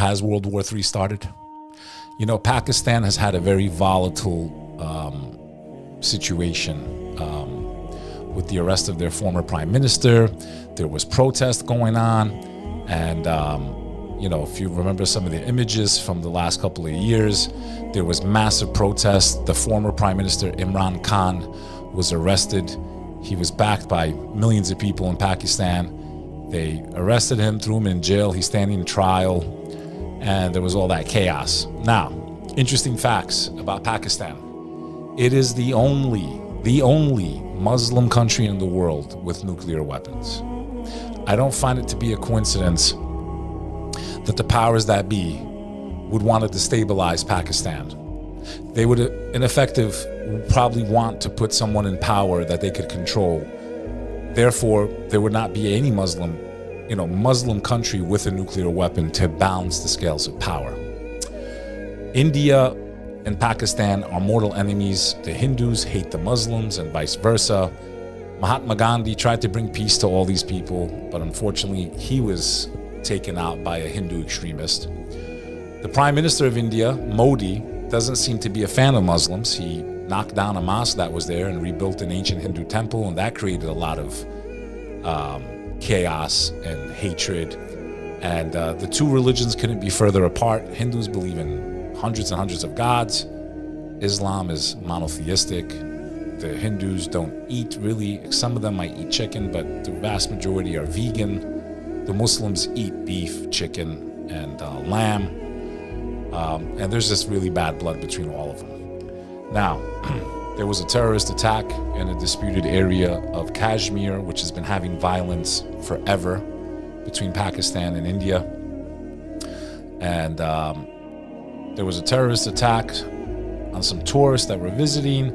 has World War III started? You know, Pakistan has had a very volatile situation with the arrest of their former prime minister. There was protest going on, and you know, if you remember some of the images from the last couple of years, there was massive protest. The former prime minister Imran Khan was arrested. He was backed by millions of people in Pakistan. They arrested him, threw him in jail. He's standing trial, and there was all that chaos. Now, interesting facts about Pakistan. It is the only Muslim country in the world with nuclear weapons. I don't find it to be a coincidence that the powers that be would want to destabilize Pakistan. They would, in effect, probably want to put someone in power that they could control. Therefore, there would not be any Muslim country with a nuclear weapon to balance the scales of power. India and Pakistan are mortal enemies. The Hindus hate the Muslims and vice versa. Mahatma Gandhi tried to bring peace to all these people, but unfortunately, he was taken out by a Hindu extremist. The Prime Minister of India, Modi, doesn't seem to be a fan of Muslims. He knocked down a mosque that was there and rebuilt an ancient Hindu temple, and that created a lot of chaos and hatred. And the two religions couldn't be further apart. Hindus believe in hundreds and hundreds of gods. Islam is monotheistic. The Hindus don't eat really. Some of them might eat chicken, but the vast majority are vegan. The Muslims eat beef, chicken, and lamb. And there's just really bad blood between all of them. Now, there was a terrorist attack in a disputed area of Kashmir, which has been having violence forever between Pakistan and India. And there was a terrorist attack on some tourists that were visiting,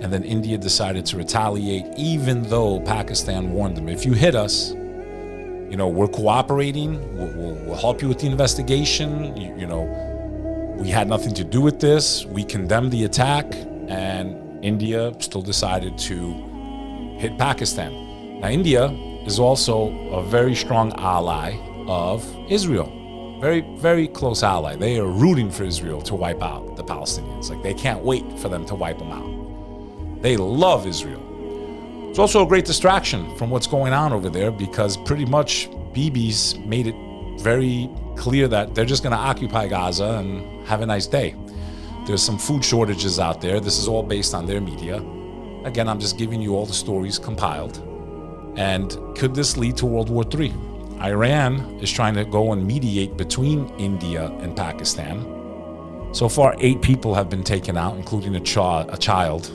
and then India decided to retaliate, even though Pakistan warned them, if you hit us, you know, we're cooperating, we'll help you with the investigation, you know, we had nothing to do with this. We condemned the attack, and India still decided to hit Pakistan. Now, India is also a very strong ally of Israel. Very, very close ally. They are rooting for Israel to wipe out the Palestinians. Like, they can't wait for them to wipe them out. They love Israel. It's also a great distraction from what's going on over there, because pretty much Bibi's made it very clear that they're just going to occupy Gaza and have a nice day. There's some food shortages out there. This is all based on their media. Again, I'm just giving you all the stories compiled. And could this lead to World War III? Iran is trying to go and mediate between India and Pakistan. So far, 8 people have been taken out, including a child.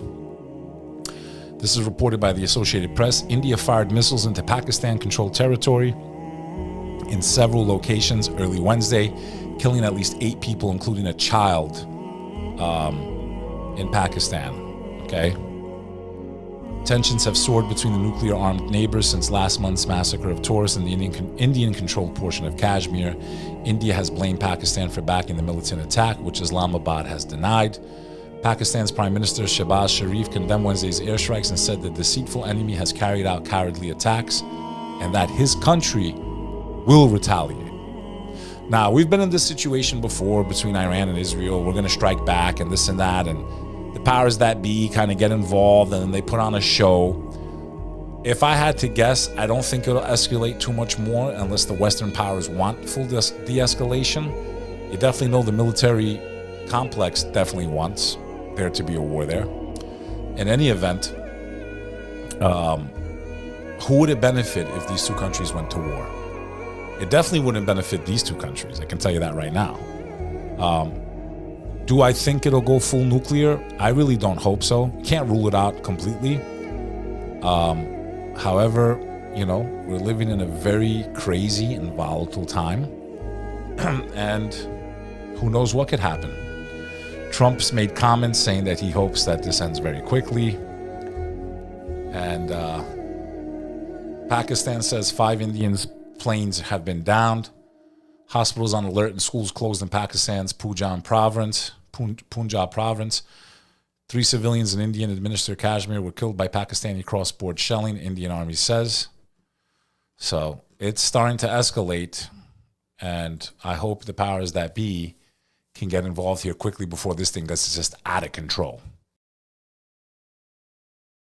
This is reported by the Associated Press. India fired missiles into Pakistan-controlled territory in several locations early Wednesday, killing at least 8 people, including a child in Pakistan. Okay? Tensions have soared between the nuclear-armed neighbors since last month's massacre of tourists in the Indian-controlled portion of Kashmir. India has blamed Pakistan for backing the militant attack, which Islamabad has denied. Pakistan's Prime Minister Shehbaz Sharif condemned Wednesday's airstrikes and said the deceitful enemy has carried out cowardly attacks and that his country will retaliate. Now, we've been in this situation before between Iran and Israel. We're going to strike back and this and that, and the powers that be kind of get involved and then they put on a show. If I had to guess, I don't think it'll escalate too much more unless the Western powers want full de-escalation. You definitely know the military complex definitely wants there to be a war there. In any event, who would it benefit if these two countries went to war? It definitely wouldn't benefit these two countries. I can tell you that right now. Do I think it'll go full nuclear? I really don't hope so. Can't rule it out completely. However, you know, we're living in a very crazy and volatile time. And who knows what could happen. Trump's made comments saying that he hopes that this ends very quickly. And Pakistan says 5 Indian planes have been downed. Hospitals on alert and schools closed in Pakistan's Punjab province. 3 civilians in Indian-administered Kashmir were killed by Pakistani cross-border shelling, Indian Army says. So it's starting to escalate. And I hope the powers that be can get involved here quickly before this thing gets just out of control.